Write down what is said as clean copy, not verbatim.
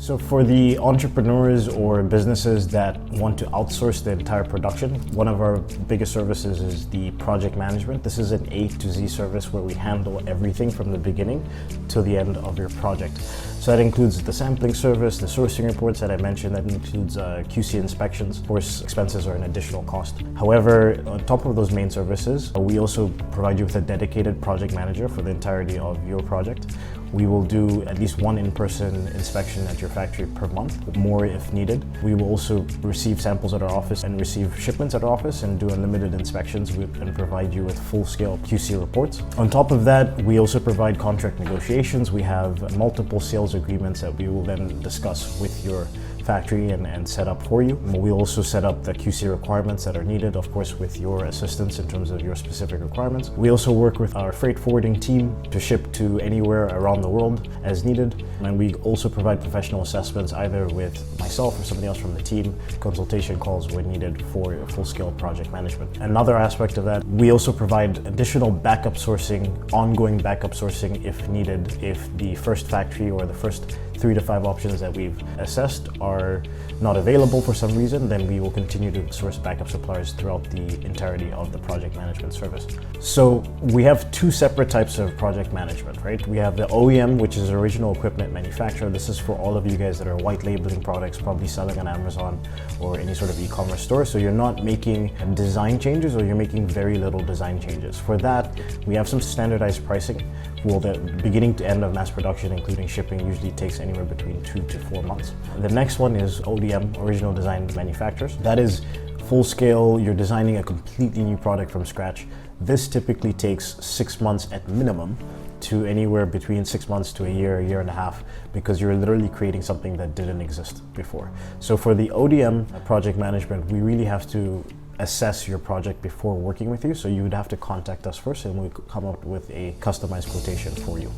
So for the entrepreneurs or businesses that want to outsource the entire production, one of our biggest services is the project management. This is an A to Z service where we handle everything from the beginning to the end of your project. So that includes the sampling service, the sourcing reports that I mentioned, that includes QC inspections. Of course, expenses are an additional cost. However, on top of those main services, we also provide you with a dedicated project manager for the entirety of your project. We will do at least one in-person inspection at your factory per month, more if needed. We will also receive samples at our office and receive shipments at our office and do unlimited inspections and provide you with full-scale QC reports. On top of that, we also provide contract negotiations. We have multiple sales agreements that we will then discuss with your factory and set up for you. We also set up the QC requirements that are needed, of course, with your assistance in terms of your specific requirements. We also work with our freight forwarding team to ship to anywhere around the world as needed. And we also provide professional assessments either with myself or somebody else from the team, consultation calls when needed for full-scale project management. Another aspect of that, we also provide additional backup sourcing, ongoing backup sourcing if needed, if the first factory or the first 3 to 5 options that we've assessed are not available for some reason, then we will continue to source backup suppliers throughout the entirety of the project management service. So we have two separate types of project management, right? We have the OEM, which is original equipment manufacturer. This is for all of you guys that are white labeling products, probably selling on Amazon or any sort of e-commerce store. So you're not making design changes or you're making very little design changes. For that, we have some standardized pricing. Well, the beginning to end of mass production, including shipping, usually takes anywhere between 2 to 4 months. The next one is ODM, original design manufacturers. That is full scale, you're designing a completely new product from scratch. This typically takes 6 months at minimum to anywhere between 6 months to a year and a half, because you're literally creating something that didn't exist before. So for the ODM project management, we really have to assess your project before working with you. So you would have to contact us first and we'll come up with a customized quotation for you.